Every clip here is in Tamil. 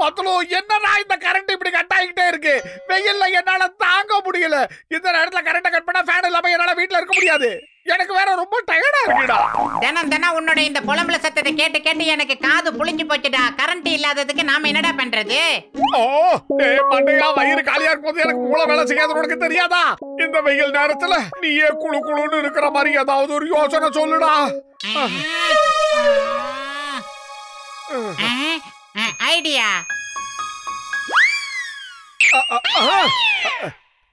பத்துலு என்னடா இந்த கரண்ட் இப்படி கட் ஆகிட்டே இருக்கு? வெயில்ல என்னால தாங்க முடியல. இந்த நேரத்துல கரண்ட் கட் பண்ணா ஃபேன் இல்லாம என்னால வீட்ல இருக்க முடியாது. எனக்கு வேற ரொம்ப டயர்டா இருக்குடா. தினம் உன்னோட இந்த புலம்பல சத்தத்தை கேட்டு கேட்டு எனக்கு காது புளிஞ்சு போச்சுடா. கரண்ட் இல்லாததுக்கு நாம என்னடா பண்றது? ஓ டேய் மண்டையா, வயிறு காலியா இருக்கும்போது எனக்கு மூளை வேலை செய்யாது உனக்கு தெரியாதா? இந்த வெயில் நேரத்துல நீயே குளு குளுன்னு இருக்கிற மாதிரி ஏதாவது ஒரு யோசனை சொல்லுடா. ஐடியா.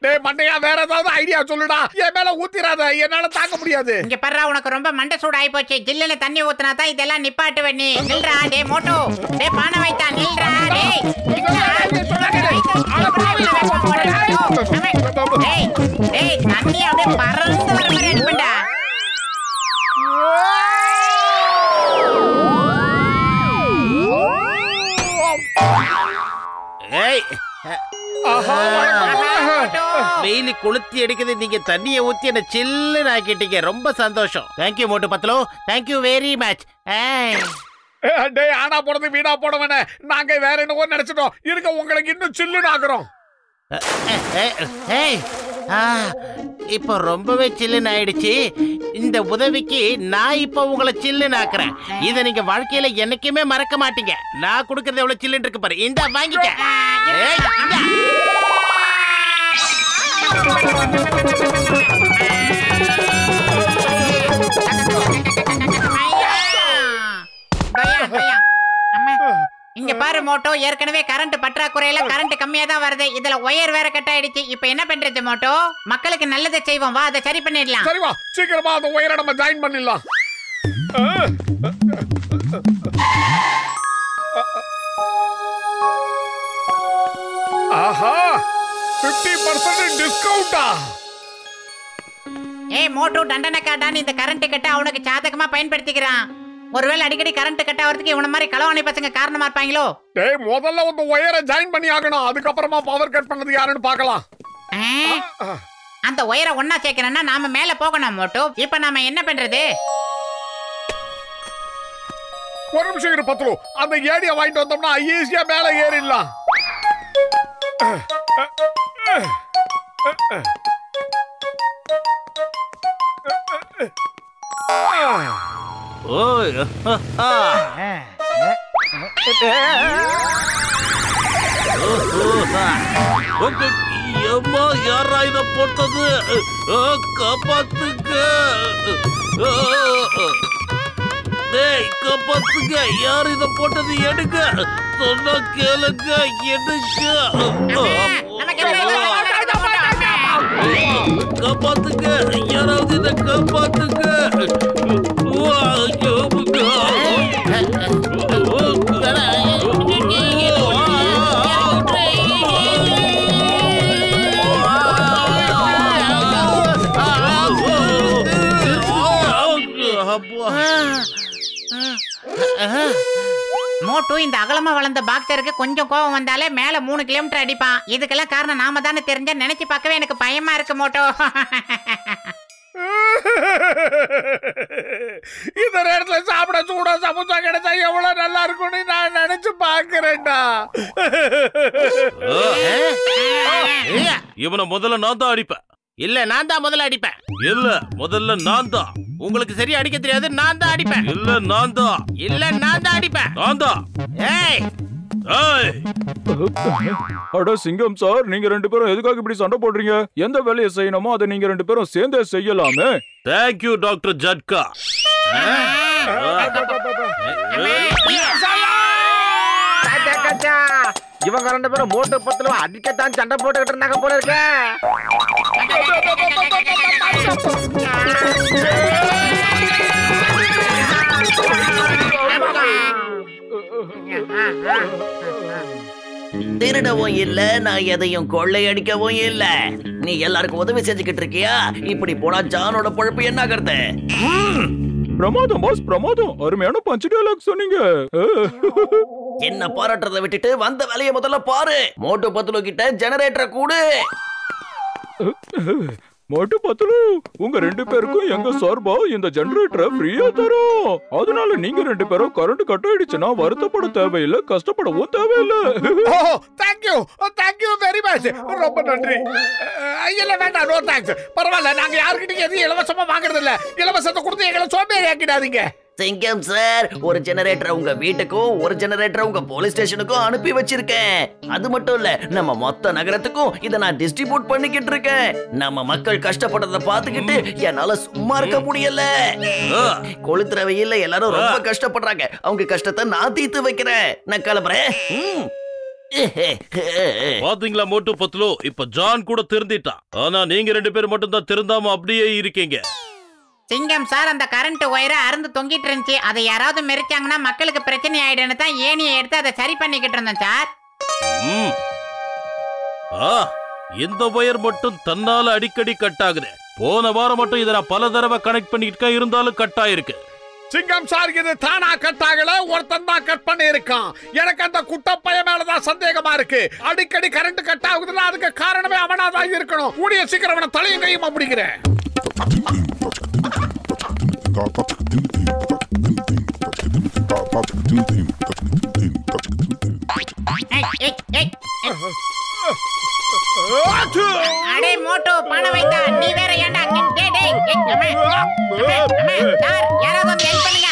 டேய் மண்டையா, வேற ஏதாவது ஐடியா சொல்லுடா. என் மேல ஊத்திராத, என்னால தாங்க முடியாது. இங்க பர்றா, உனக்கு ரொம்ப மண்டை சூடு ஆயி போச்சு. ஜில்லுல தண்ணி ஊத்துனா தான் இதெல்லாம் நிப்பாட்டுவ நீ. நில்றா டேய் மோட்டோ. டேய் பானை வைத்தா நில்றா டேய். டேய் தண்ணி அப்படியே பறந்து வர மாதிரி அனுப்புடா. ஏய் வெயிலி கொளுத்தி எடுக்குது. நீங்க தண்ணியை ஊத்தி என்ன சில்லுன்னு ஆக்கிட்டீங்க. ரொம்ப சந்தோஷம். தேங்க்யூ மோட்டு பத்லு, தேங்க்யூ வெரி மச். டேய் ஆனா போறது வீணா போடவனே, நாங்க வேற என்னவோ நினைச்சிட்டோம். இருக்க உங்களுக்கு இன்னும் சில்லுன்னு ஆக்குறோம். இப்போ ரொம்பவே சில்லுன்னு ஆயிடுச்சு. இந்த உதவிக்கு நான் இப்போ உங்களை சில்லுன்னு ஆக்குறேன். இதை நீங்க வாழ்க்கையில என்னைக்குமே மறக்க மாட்டீங்க. நான் கொடுக்கறது எவ்வளவு சில்லுன்னு இருக்கு பாரு. இந்த வாங்கிக்க. இங்க பாரு மோட்டோ, ஏற்கனவே கரண்ட் பற்றாக்குறையில கரண்ட் கம்மியா தான் வருது. இதுல ஒயர் வேற கட் ஆயிடுச்சு. இப்போ என்ன பண்றது மோட்டோ? மக்களுக்கு நல்லதை செய்வோம் வா, அதை சரி பண்ணிடலாம். சரி வா, சீக்கிரமா அந்த ஒயரை நம்ம ஜாயின் பண்ணிடலாம். ஆஹா, 50% டிஸ்கவுண்டா? ஏய் மோட்டோ, தண்டனைக்காடான்னு இந்த கரண்ட் கட்ட அவனுக்கு சாதகமா பயன்படுத்திக்கிறான். ஒருவேளை அடிக்கடி கரண்ட் கட் ஆகிறதுக்கு இவன மாதிரி களவாணி பசங்க காரணமா இருப்பாங்களோ? டேய் முதல்ல அந்த ஒயரை ஜாயின் பண்ணி ஆகணும். அதுக்கப்புறமா பவர் கட் பண்ணது யாருன்னு பார்க்கலாம். அந்த ஒயரை ஒன்னா சேர்க்கணும்னா நாம மேல போகணும் மோட்டோ. இப்போ நாம என்ன பண்றது? ஒரு நிமிஷம் இரு பத்லு, அந்த ஏடியை வாங்கிட்டு வந்தோம்னா ஈஸியா மேல ஏறிடலாம். யாரா இத போட்டது? காப்பாத்துங்க, காப்பாத்துங்க. யார் இத போட்டது? எடுங்க, சொன்ன கேளுங்க, எடுங்க. காப்பாத்துங்க, யாராவது இத காப்பாத்துங்க. மோட்டு இந்த அகலமா வளர்ந்த பாக்ஸருக்கு கொஞ்சம் கோபம் வந்தாலே மேல 3 கிலோமீட்டர் அடிப்பான். இதுக்கெல்லாம் காரணம் நாம தானே தெரிஞ்ச நினைச்சு பார்க்கவே எனக்கு பயமா இருக்கு மோட்டோ. இந்த நேரத்துல சாப்பிட சூடா சமோசா கிடைச்சா எவ்வளவு நல்லா இருக்கும்னு நான் நினைச்சு பாக்குறேன்டா. இவனை முதல்ல நான் தான் அடிப்பேன். இல்ல நான் தான் முதல்ல அடிப்பேன். இல்ல முதல்ல நான் தான். உங்களுக்கு சரியா அடிக்க தெரியாது, நான் தான் அடிப்பேன். இல்ல நான் தான். இல்ல நான் தான் அடிப்பேன். நான் தான். ஏய் ஏய், அட சிங்கம் சார், நீங்க 2 பேரும் எதுக்காக இப்படி சண்டை போடுறீங்க? எந்த வேலையை செய்யணுமோ அதை நீங்க 2 பேரும் சேர்ந்தே செய்யலாமே. தேங்க்யூ டாக்டர் ஜட்கா. இவங்க 2 பேரும் மோட்டு பத்துல அடிக்கத்தான் சண்டை போட்டுக்கிட்டு இருந்தாங்க போல இருக்க. திருடவும் இல்ல, நான் எதையும் கொள்ளையடிக்கவும் இல்ல. நீ எல்லாருக்கும் உதவி செஞ்சுக்கிட்டு இருக்கியா? இப்படி போனா ஜானோட பொழப்பு என்ன ஆகிறது? பிரமாதம் பாஸ், பிரமாதம். அருமையான பஞ்ச் டயலாக் சொன்னீங்க. என்ன பாராட்டுறதை விட்டுட்டு வந்த வேலையை முதல்ல பாரு. மோட்டு பத்துலு கிட்ட ஜெனரேட்டரை கூடு. மோட்டு பத்துலு உங்க 2 பேருக்கும் எங்க சார்பா இந்த ஜெனரேட்டரை ஃப்ரீயா தரோம். அதனால நீங்க 2 பேரும் கரண்ட் கட் ஆயிடுச்சுன்னா வருத்தப்பட தேவையில்லை, கஷ்டப்படவும் தேவையில்லை. Thank you very much. ரொம்ப நன்றி. இல்ல வேண்டாம், நோ தேங்க்ஸ். பரவாயில்ல, நாங்க யாருக்கிட்டையும் எதையும் இலவசமா வாங்குறது இல்ல. இலவசத்தை கொடுத்து எங்களை சோம்பேறி ஆக்கிடாதீங்க. சிங்கம் சார், ஒரு ஜெனரேட்டர் உங்க வீட்டுக்கும் ஒரு ஜெனரேட்டர் உங்க போலீஸ் ஸ்டேஷனுக்கும் அனுப்பி வச்சிருக்கேன். அது மட்டும் இல்ல, நம்ம மொத்த நகரத்துக்கும் இதை நான் டிஸ்ட்ரிபியூட் பண்ணிக்கிட்டு இருக்கேன். நம்ம மக்கள் கஷ்டப்படுறத பாத்துக்கிட்டு என்னால சும்மா இருக்க முடியல. கொளுத்துற வெயில்ல எல்லாரும் ரொம்ப கஷ்டப்படுறாங்க. அவங்க கஷ்டத்தை நான் தீர்த்து வைக்கிறேன். நான் கிளம்புறேன். பாத்தீங்களா மோட்டு பத்துலு, இப்ப ஜான் கூட திருந்திட்டான். ஆனா நீங்க 2 பேர் மட்டும் தான் திருந்தாம அப்படியே இருக்கீங்க. சிங்கம் சார், அந்த கரண்ட் ஒயரை அறுந்து தொங்கிட்டு இருந்துச்சு. அதை யாராவது மெரிச்சாங்கன்னா மக்களுக்கு பிரச்சனை ஆயிடுன்னு தான் ஏணியை எடுத்து அதை சரி பண்ணிக்கிட்டு இருந்தோம் சார். இந்த ஒயர் மட்டும் தன்னால அடிக்கடி கட் ஆகுது. போன வாரம் மட்டும் இதை நான் பல தடவை கனெக்ட் பண்ணிட்டு இருந்தாலும் கட் ஆயிருக்கு. சிங்கம் சார், இது தானா கட் ஆகல, ஒருத்தன் தான் கட் பண்ணி இருக்கான். எனக்கு அந்த குட்டப்பைய மேலதான் சந்தேகமா இருக்கு. அடிக்கடி கரண்ட் கட் ஆகுதுன்னா அதுக்கு காரணமே அவனாதான் இருக்கணும். கூடிய சீக்கிரம் அவனை தலையும் கையும் அப்படிங்கிறேன். அடே மோட்டோ, பணம் வைத்தா நீ வேற ஏண்டா? யாராவது வந்து ஹெல்ப் பண்ணுங்க.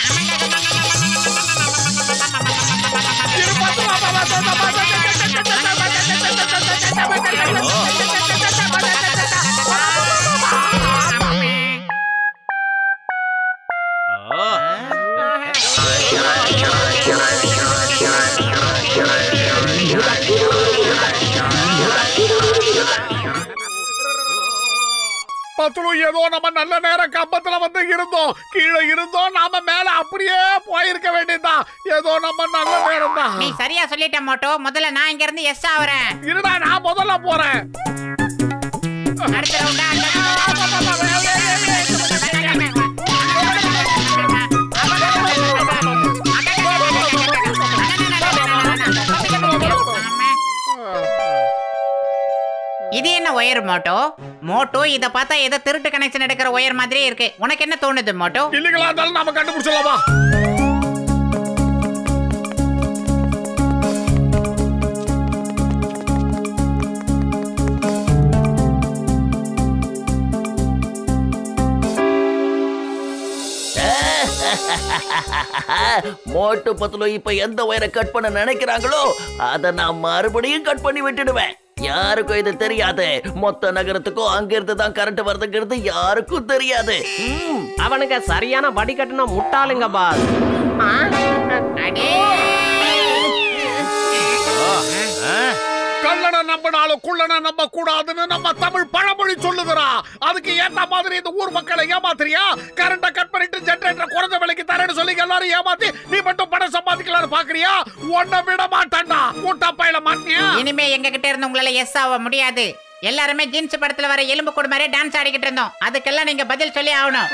பத்துலு, ஏதோ நம்ம நல்ல நேரம் கம்பத்துல வந்து இருந்தோம். கீழே இருந்தோம், நாம மேல அப்படியே போயிருக்க வேண்டியதுதான். ஏதோ நம்ம நல்ல நேரம் தான். நீ சரியா சொல்லிட்ட மோட்டோ. முதல்ல நான் இங்க இருந்து எஸ் ஆவறேன். இருடா, நான் முதல்ல போறேன். அடுத்த ரவுண்டா இது என்ன ஒயர் மோட்டோ? மோட்டோ, இத பார்த்தா ஏதோ திருட்டு கனெக்ஷன் எடுக்கிற ஒயர் மாதிரியே இருக்கு. உனக்கு என்ன தோணுது மோட்டோ? இல்லீங்களா இருந்தாலும் நாம கண்டுபிடிச்சலாமா? மோட்டு பத்துலு இப்ப எந்த ஒயரை கட் பண்ண நினைக்கிறாங்களோ அதை நான் மறுபடியும் கட் பண்ணி விட்டுடுவேன். யாருக்கும் இது தெரியாது. மொத்த நகரத்துக்கும் அங்கிருந்து தான் கரண்ட் வருதுங்கிறது யாருக்கும் தெரியாது. அவனுங்க சரியான வடிகட்டின முட்டாளுங்க பாஸ். கள்ளனை நம்பினாலும் குள்ளனை நம்ப கூடாதுன்னு நம்ம தமிழ் பழமொழி சொல்லுகிறா. அதுக்கு ஏத்த மாதிரி இந்த ஊர் மக்களை ஏமாத்துறியா? கரண்ட கட் பண்ணிட்டு ஜெனரேட்டர் குறைஞ்ச விலைக்கு தரேன்னு சொல்லி எல்லாரும் ஏமாத்தி நீ மட்டும் பணம் சம்பாதிக்கலாம்னு பாக்குறியா? உன்னை விட மாட்டான்டா. கூட்டப்பையில மாட்டியா? இனிமே எங்க கிட்ட இருந்து உங்களால எஸ் ஆக முடியாது. எல்லாருமே ஜீன்ஸ் படத்துல வர எலும்பு கூட மாதிரி டான்ஸ் ஆடிக்கிட்டு இருந்தோம். அதுக்கெல்லாம் நீங்க பதில் சொல்லி ஆகணும்.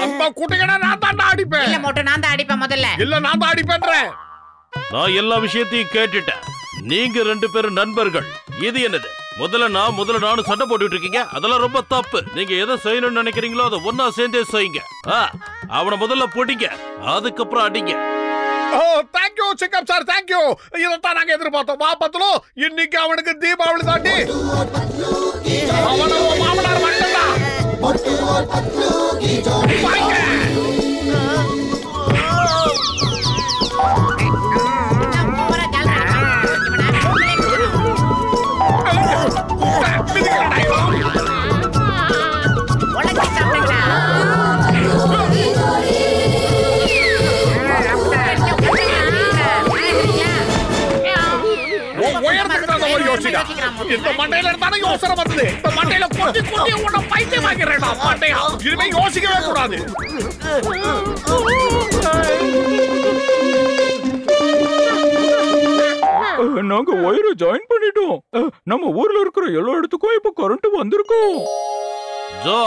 அந்த குட்டிகனா நான் தான் அடிப்பேன். இல்ல மோட்டோ, நான் தான் அடிப்பேன். முதல்ல இல்ல, நான் தான் அடிப்பேன்றேன். நான் எல்லா விஷயத்தையும் கேட்டுட்டேன். நீங்க 2 பேரும் நண்பர்கள். இது என்னது? முதல்ல நானும் சண்டை போட்டுட்டு இருக்கீங்க. அதெல்லாம் ரொம்ப தப்பு. நீங்க எதை செய்யணும்னு நினைக்கிறீங்களோ அதை ஒன்னா சேர்ந்தே செய்யுங்க. அவனை முதல்ல பிடிங்க, அதுக்கப்புறம் அடிங்க. ஓ, தேங்க் யூ சிங்கம் சார், தேங்க் யூ. இதைத்தான் நாங்க எதிர்பார்த்தோம். வா பத்துலு, இன்னைக்கு அவனுக்கு தீபாவளி தாண்டி. அவனும் மாமனார் மட்டும்தான். இந்த மண்டையில இருந்தானே யோசனை வந்தது. இந்த மண்டையில கொட்டி கொட்டி உன்னை பைத்தியமாக்கிறேன்டா மண்டையா. இனிமே யோசிக்கவே கூடாது. நாங்க ஒயரை ஜாயின் பண்ணிட்டோம். நம்ம ஊர்ல இருக்கிற எல்லா இடத்துக்கும் இப்ப கரண்ட் வந்திருக்கோம். Joe,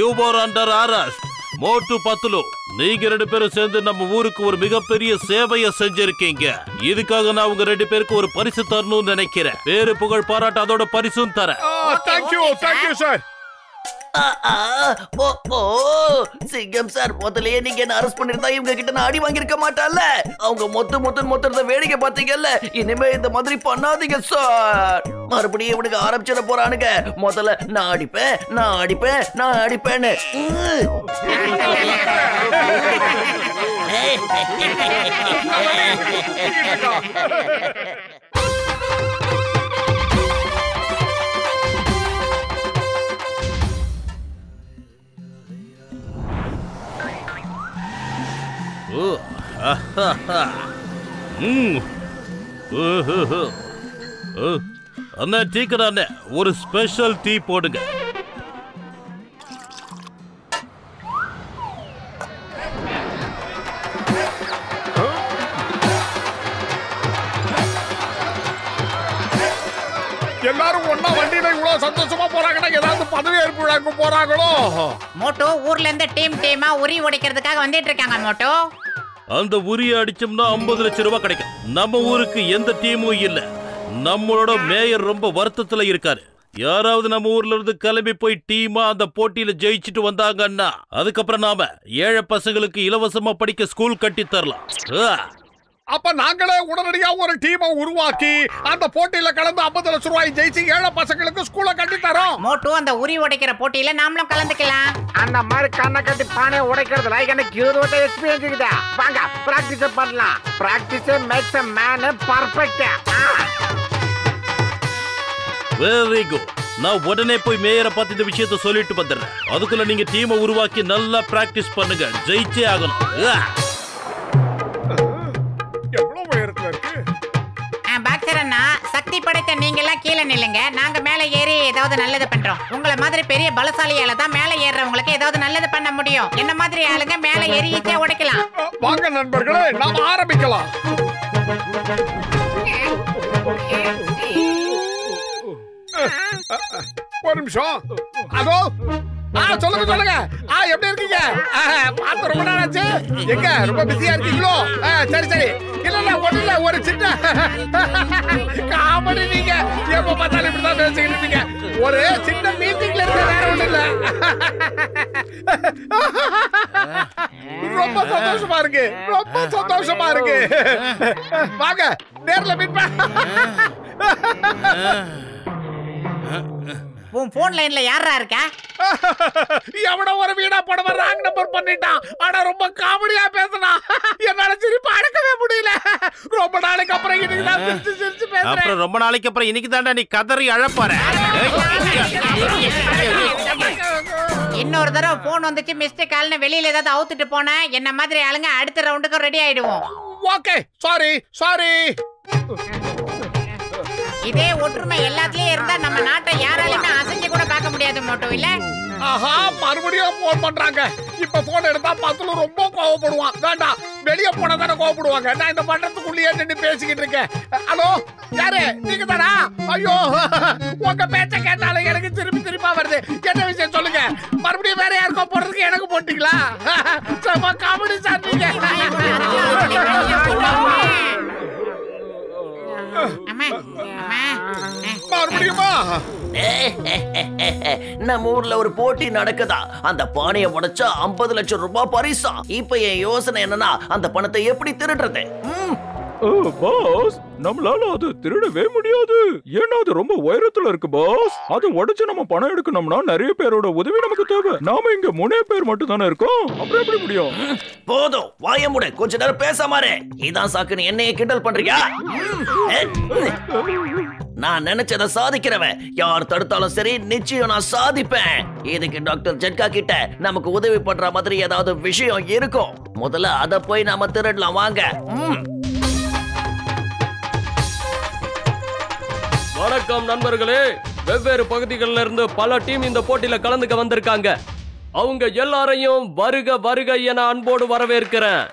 you are under arrest. Motu Patlu, நீங்க 2 பேரும் சேர்ந்து நம்ம ஊருக்கு ஒரு மிகப்பெரிய சேவையை செஞ்சிருக்கீங்க. இதுக்காக நான் உங்க 2 பேருக்கு ஒரு பரிசு தரணும்னு நினைக்கிறேன். பேரு புகழ் பாராட்டு அதோட பரிசும் தரேன். Thank you sir. சிங்கம் சார், முதல்லயே நீங்க என்ன அரெஸ்ட் பண்ணிருந்தா இவங்க கிட்ட நான் அடி வாங்கியிருக்க மாட்டான்ல. அவங்க மொத்தத்தை வேடிக்கை பார்த்தீங்கல்ல. இனிமே இந்த மாதிரி பண்ணாதீங்க சார். மறுபடியும் இவனுக்கு ஆரம்பிச்சிட போறானுங்க. முதல்ல நான் அடிப்பேன்னு. அண்ணா டீ கடை அண்ணே, ஒரு ஸ்பெஷல் டீ போடுங்க. எல்லாரும் ஒன்னா வண்டியில இவ்வளவு சந்தோஷமா போறாங்கன்னா ஏதாவது பதவி ஏற்பு விழாக்கு போறாங்களோ? மோட்டோ ஊர்ல இருந்து டீமா உரி உடைக்கிறதுக்காக வந்துட்டு இருக்காங்க மோட்டோ. அந்த உரிய அடிச்சோம்னா 50 லட்சம் ரூபாய் கிடைக்கும். நம்ம ஊருக்கு எந்த டீமும் இல்ல. நம்மளோட மேயர் ரொம்ப வருத்தத்துல இருக்காரு. யாராவது நம்ம ஊர்ல இருந்து கிளம்பி போய் டீமா அந்த போட்டியில ஜெயிச்சுட்டு வந்தாங்கன்னா அதுக்கப்புறம் நாம ஏழை பசங்களுக்கு இலவசமா படிக்க ஸ்கூல் கட்டி தரலாம். அப்ப நாங்களே உடனடியா ஒரு டீமை உருவாக்கி அந்த போட்டியில கலந்து 50 லட்சம் ரூபாய் ஜெயிச்சு ஏழை பசங்களுக்கு ஸ்கூலை கட்டி தரோம். மோட்டோ அந்த உரி உடைக்கிற போட்டியில நாமளும் கலந்துக்கலாம். அந்த மாதிரி கண்ணை கட்டி பானை உடைக்கிறதுல எனக்கு 20 வருஷம் எக்ஸ்பீரியன்ஸ் இருக்குதா. வாங்க பிராக்டிஸ் பண்ணலாம். Practice makes a man perfect. Very good. நான் உடனே போய் மேயரை பார்த்து இந்த விஷயத்தை சொல்லிட்டு வந்துடுறேன். அதுக்குள்ள நீங்க டீமை உருவாக்கி நல்லா பிராக்டிஸ் பண்ணுங்க. ஜெயிச்சே ஆகணும். எவ்வளவு உயரத்துல இருக்கு? பாக்ஸர் அண்ணா, சக்தி படைத்த நீங்க எல்லாம் கீழே நில்லுங்க. நாங்க மேல ஏறி ஏதாவது நல்லது பண்றோம். உங்களை மாதிரி பெரிய பலசாலியால தான் மேல ஏறுறவங்களுக்கு ஏதாவது நல்லது பண்ண முடியும். என்ன மாதிரி ஆளுங்க மேல ஏறி ஈஸியா உடைக்கலாம். வாங்க நண்பர்களே, நாம ஆரம்பிக்கலாம். ஒரு நிமிஷம். அதோ சொல்லுங்க. எப்படி இருக்கீங்க? பார்த்து ரொம்ப நாள் ஆச்சு. எங்க ரொம்ப பிஸியா இருக்கீங்களோ? சரி. இல்ல ஒண்ணு இல்ல, ஒரு சின்ன காமெடி. நீங்க எப்ப பார்த்தாலும் இப்படிதான் பேசிக்கிட்டு இருக்கீங்க. ஒரு சின்ன மீட்டிங்ல இருக்க, வேற ஒண்ணு இல்ல. ரொம்ப சந்தோஷமா இருக்கு. வாங்க நேர்ல மீட் உன் போன் லைன்ல யாரா இருக்கா? எவனோ ஒரு வீணா படவ ராங் நம்பர் பண்ணிட்டான். ஆனா ரொம்ப காமெடியா பேசினான். என்னால சிரிப்பு அடக்கவே முடியல. ரொம்ப நாளைக்கு அப்புறம் இன்னைக்கு தான் சிரிச்சு பேசுறேன். அப்புறம் ரொம்ப நாளைக்கு அப்புறம் இன்னைக்கு தான்டா நீ கதறி அழப்பற. இன்னொரு தடவை போன் வந்துச்சு மிஸ்டேக் கால்னு வெளியில ஏதாவது அவுத்துட்டு போனா என்ன மாதிரி ஆளுங்க அடுத்த ரவுண்டுக்கு ரெடி ஆயிடுவோம். Okay, sorry. இதே ஒற்றுமை எல்லாத்துலயும் இருந்தா நம்ம நாட்டை யாராலுமே அசைஞ்சு கூட பார்க்க முடியாது மோட்டோ இல்ல? ஆஹா, மறுபடியும் போன் பண்றாங்க. இப்ப போன் எடுத்தா பத்துல ரொம்ப கோவப்படுவான். வேண்டாம், வெளியே போனா தானே கோவப்படுவாங்க. நான் இந்த மன்றத்துக்குள்ளேயே நின்று பேசிக்கிட்டு இருக்கேன். ஹலோ, யாரு? நீங்க தானா? ஐயோ, உங்க பேச்ச கேட்டாலும் எனக்கு திருப்பா வருது. என்ன விஷயம் சொல்லுங்க. மறுபடியும் வேற யாருக்கோ போடுறதுக்கு எனக்கு போட்டீங்களா? காமெடி சார் நீங்க. மறுபடியுமா? நம்ம ஊர்ல ஒரு போட்டி நடக்குதா. அந்த பானையை உடைச்சா 50 லட்சம் ரூபாய் பரிசா. இப்ப என் யோசனை என்னன்னா, அந்த பணத்தை எப்படி திருடுறது? பாஸ், நம்மளால அது திருடவே முடியாது. ஏன்னா அது ரொம்ப உயரத்துல இருக்கு பாஸ். அது உடைச்சு நம்ம பணம் எடுக்கணும்னா நிறைய பேரோட உதவி நமக்கு தேவை. நாம இங்க 3 பேர் மட்டும் தானே இருக்கோம். அப்புறம் எப்படி முடியும்? போதும், வாய மூடு. கொஞ்ச நேரம் பேசாம இரு. இதான் சாக்குன்னு என்னைய கிண்டல் பண்றியா? நான் நினைச்சதை சாதிக்கிறவன். யார் தடுத்தாலும் சரி, நிச்சயம் நான் சாதிப்பேன். இதுக்கு டாக்டர் ஜட்கா கிட்ட நமக்கு உதவி பண்ற மாதிரி ஏதாவது விஷயம் இருக்கும். முதல்ல அத போய் நாம திருடலாம். வாங்க. வணக்கம் நண்பர்களே. வெவ்வேறு பகுதிகளில் இருந்து பல டீம் இந்த போட்டியில கலந்துக்க வந்திருக்காங்க. அவங்க எல்லாரையும் வருக என அன்போடு வரவேற்கிறேன்.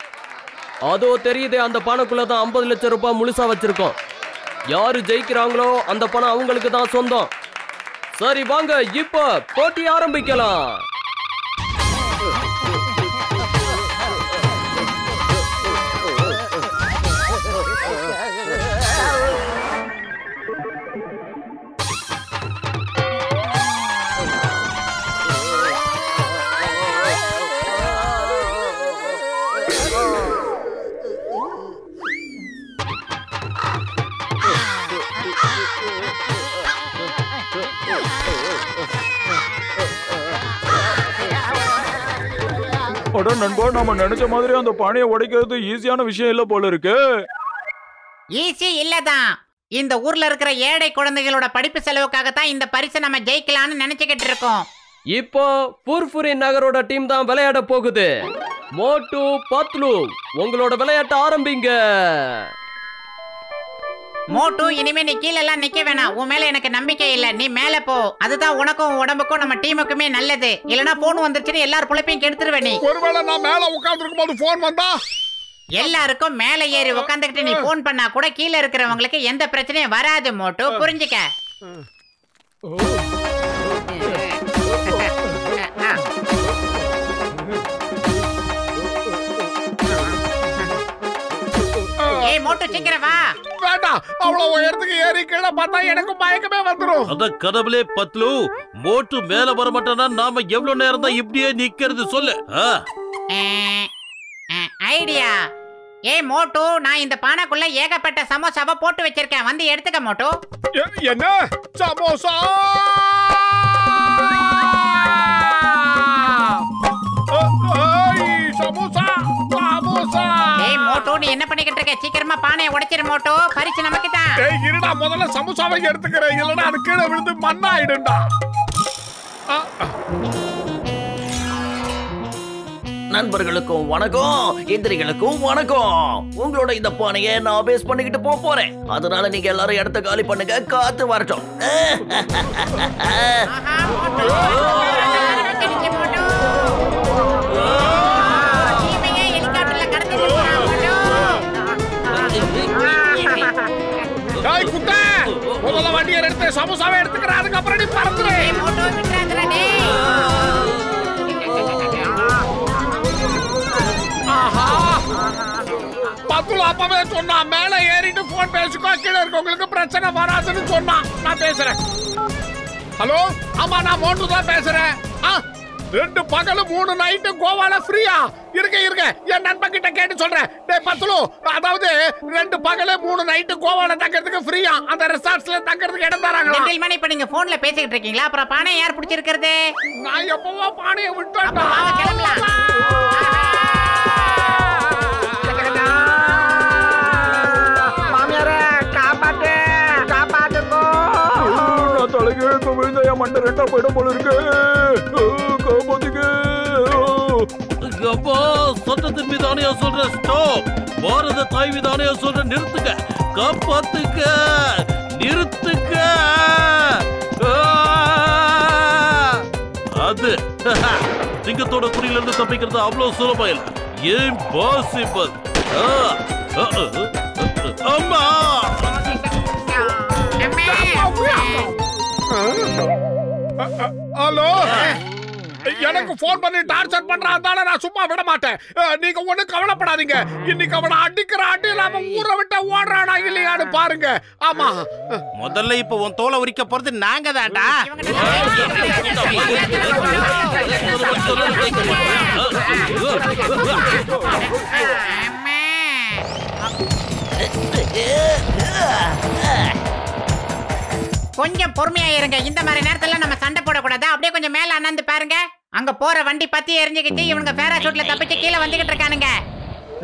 அதோ தெரியுதே, அந்த பணக்குள்ளதான் 50 லட்சம் ரூபாய் முழுசா வச்சிருக்கோம். யாரு ஜெயிக்கிறாங்களோ அந்த பணம் அவங்களுக்கு தான் சொந்தம். சரி வாங்க, இப்ப போட்டி ஆரம்பிக்கலாம். அட நண்பா, நம்ம நினைச்ச மாதிரி அந்த பானையை உடைக்கிறது ஈஸியான விஷயம் இல்ல போல இருக்கு. ஈஸி இல்லதான். இந்த ஊர்ல இருக்கிற ஏழை குழந்தைகளோட படிப்பு செலவுக்காகத்தான் இந்த பரிசை நம்ம ஜெயிக்கலாம்னு நினைச்சுக்கிட்டு இருக்கோம். இப்போ புர்புரி நகரோட டீம் தான் விளையாட போகுது. மோட்டு பத்லு, உங்களோட விளையாட்ட ஆரம்பிங்க. மோட்டு, இனிமே நீ கீழ எல்லாம் நிக்க வேணாம். உன் மேல எனக்கு நம்பிக்கை இல்ல. நீ மேல போ. அதுதான் உனக்கும் உடம்புக்கும் நம்ம டீமுக்குமே நல்லது. இல்லனா போன் வந்துருச்சுன்னு எல்லாரும் புழைப்பையும் கெடுத்துருவே நீ. ஒருவேளை நான் மேல உட்கார்ந்து இருக்கும்போது போன் வந்தா எல்லாருக்கும் மேல ஏறி உட்காந்துக்கிட்டு நீ போன் பண்ணா கூட கீழே இருக்கிறவங்களுக்கு எந்த பிரச்சனையும் வராது மோட்டு, புரிஞ்சுக்க. ஏய் மோட்டு, சீக்கிரம் வா. வேண்டாம், அவ்வளவு உயரத்துக்கு ஏறி கீழே பார்த்தா எனக்கு மயக்கமே வந்துரும். அத கடவுளே பத்லு, மோட்டு மேல வர மாட்டானா நாம எவ்வளவு நேரம் தான் இப்படியே நிக்கிறது சொல்லு. ஐடியா. ஏய் மோட்டு, நான் இந்த பானைக்குள்ள ஏகப்பட்ட சமோசாவை போட்டு வச்சிருக்கேன், வந்து எடுத்துக்க மோட்டு. என்ன சமோசா? சமோசா சமோசா. ஏய் மோட்டு, நீ என்ன பண்ணிக்கிட்டு இருக்க? சீக்கிரமா பானையை உடைச்சிரு மோட்டு, பரிசு நமக்கு தான். ஏய் இருடா, முதல்ல சமோசாவை எடுத்துக்கிறேன், இல்லனா அது கீழே விழுந்து மண்ணாயிடும்டா. நண்பர்களுக்கும் வணக்கம், எதிரிகளுக்கும் வணக்கம். உங்களோட இந்த பானையை நான் பேஸ் பண்ணிக்கிட்டு போறேன். அதனால நீங்க எல்லாரும் இடத்த காலி பண்ணுங்க, காத்து வரட்டும். முதல்ல வண்டியை எடுத்து சமோசாவை எடுத்துக்கிறேன், அதுக்கப்புறம் நீ பறந்துரு. பத்துலு அப்பவே சொன்னா மேல ஏறிட்டு போன் பேசிக்கோ, கீழே இருக்கவங்களுக்கு பிரச்சனை வராதுன்னு சொன்னா. நான் பேசுறேன். ஹலோ, ஆமா நான் மோட்டு தான் பேசுறேன். 2 பகலும் 3 நைட்டு கோவால ஃப்ரீயா இருக்க என் நண்பன் கிட்ட கேட்டு சொல்றேன். டேய் பத்துலு, அதாவது 2 பகல 3 நைட்டு கோவால தங்கறதுக்கு ஃப்ரீயா, அந்த ரிசார்ட்ஸ்ல தங்கறதுக்கு இடம் தராங்களா? டெண்டில் மணி, இப்ப நீங்க போன்ல பேசிக்கிட்டு இருக்கீங்களா? அப்புறம் பானை யார் பிடிச்சிருக்கிறது? நான் எப்பவோ பானையை விட்டேன்டா. கிளம்பலாம். மாமியாரே காப்பாத்து, காப்பாத்துங்கோ. நான் தலைகீழ விழுந்த என் மண்டை ரெண்டா போயிட போல இருக்கு. காப்பாத்துங்க. அப்பா, சட்டத்தின் மீது ஆணையா சொல்ற ஸ்டாப். பாரத தாய் மீது ஆணையா சொல்ற நிறுத்துங்க. காப்பாத்துங்க, நிறுத்துங்க. அது சிங்கத்தோட குறியில இருந்து தப்பிக்கிறது அவ்வளவு சுலபம் இல்ல. இம்பாசிபிள். அம்மா, ஹலோ, எனக்கு போன் பண்ணி டார்ச்சர் பண்றாதால நான் சும்மா விட மாட்டேன். நீங்க ஒண்ணு கவலைப்படாதீங்க. இன்னைக்கு அவனை அடிக்கிற அடியில அவன் ஊரை விட்டு ஓடுறானா இல்லையான்னு பாருங்க. ஆமா, முதல்ல இப்ப உன் தோலை உரிக்க போறது நாங்க தான்டா. கொஞ்சம் பொறுமையா இருங்க. இந்த மாதிரி நேரத்துல நம்ம சண்டை போடக்கூடாது. அப்படியே கொஞ்சம் மேல அண்ணாந்து பாருங்க. அங்க போற வண்டி பத்தி எரிஞ்சுக்கிட்டு இவனுங்க பேராசூட்ல தப்பிச்சு கீழே வந்துகிட்டு இருக்கானுங்க.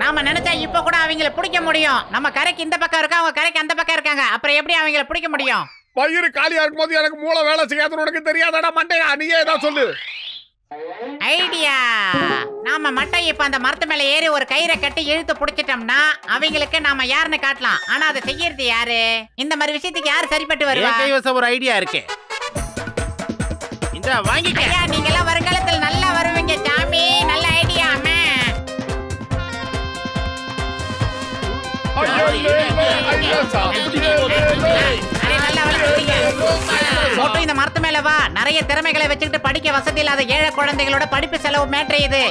நாம நினைச்சா இப்ப கூட அவங்கள பிடிக்க முடியும். நம்ம கரைக்கு இந்த பக்கம் இருக்கா, அவங்க கரைக்கு அந்த பக்கம் இருக்காங்க. அப்புறம் எப்படி அவங்கள பிடிக்க முடியும்? வயிறு காலியா இருக்கும்போது எனக்கு மூளை வேலை செய்யாதுன்னு உனக்கு தெரியாதடா மண்டையா. நீயே ஏதாவது சொல்லு. ஐடியா. நாம மட்டும் இப்ப அந்த மரத்து மேல ஏறி ஒரு கயிறை கட்டி இழுத்து புடிச்சிட்டோம்னா அவங்களுக்கு நாம யாருன்னு காட்டலாம். ஆனா அதை செய்யறது யாரு? இந்த மாதிரி விஷயத்துக்கு யாரு சரிப்பட்டு வருவா? கைவசம் ஒரு ஐடியா இருக்கு. இந்த வாங்கிக்க. ஐயா, நீங்க எல்லாம் வருங்காலத்துல நல்லா வருவீங்க சாமி. நல்ல ஐடியா. மோட்டு, இந்த மரத்து மேல வா. நிறைய திறமைகளை வச்சுக்கிட்டு படிக்க வசதி இல்லாத ஏழை குழந்தைகளோட படிப்பு செலவு மேட்ரு இது.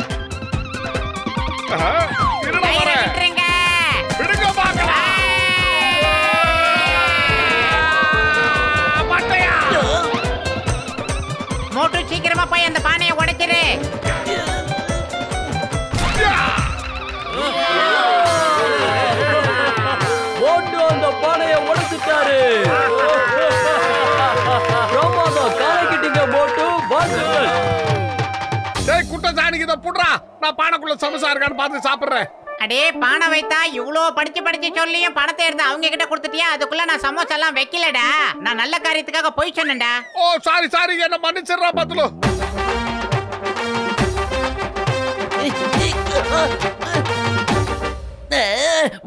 மோட்டு, சீக்கிரமா போய் அந்த பானையை உடைச்சிரு. மோட்டு அந்த பானையை உடைச்சிட்டாரு. பிரமாதம், காலைக்கிட்டீங்க மோட்டு. வாழ்த்துக்கள். குட்டம் சாணிக்கு இதை புடுறா. நான் பானைக்குள்ள சமோசா இருக்கான்னு பார்த்து சாப்பிடுறேன். அடே பானை வைத்தா இவ்ளோ படிச்சு சொல்லியும் பணத்தை எடுத்து அவங்க கிட்ட கொடுத்துட்டியா? அதுக்குள்ள நான் சமோசா எல்லாம் வைக்கலடா. நான் நல்ல காரியத்துக்காக போய் சொன்னேன்டா. ஓ சாரி என்ன மன்னிச்சிடுறா பத்துலு.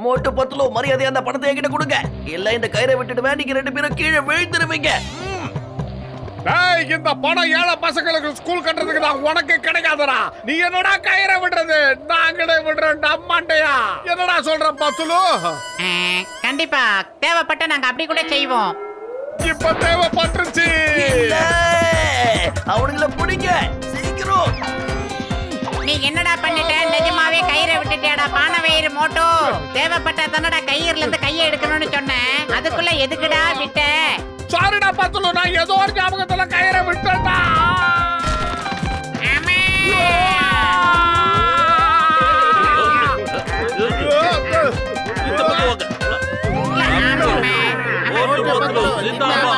மோட்டு பத்துலு மரியாதை அந்த பணத்தை என்கிட்ட கொடுங்க. இல்ல இந்த கயிறை விட்டுடுவேன். நீங்க 2 பேரும் கீழே விழுந்துருவீங்க. இந்த பணம் ஏழை பசங்களுக்கு ஸ்கூல் கட்டுறதுக்கு தான், உனக்கு கிடைக்காதடா. நீ என்னடா கயிறை விடுறது? நாங்களே விடுறோம் அம்மாண்டையா. என்னடா சொல்ற பத்துலு? கண்டிப்பா தேவைப்பட்ட நாங்க அப்படி கூட செய்வோம். இப்ப தேவைப்பட்டுருச்சு. அவனுங்கள பிடிங்க சீக்கிரம். நீ என்னடா பண்ணிட்ட? நிஜமாவே கயிறை விட்டுட்டியாடா? பானை வயிறு மோட்டோ தேவைப்பட்ட தானடா கயிறுல இருந்து கையை எடுக்கணும்னு சொன்னேன். அதுக்குள்ள எதுக்குடா விட்ட? சாரிடா பத்துலு, நான் ஏதோ ஒரு ஞாபகத்துல கயிறை விட்டேன்டா. இந்த பக்கம் வாங்க.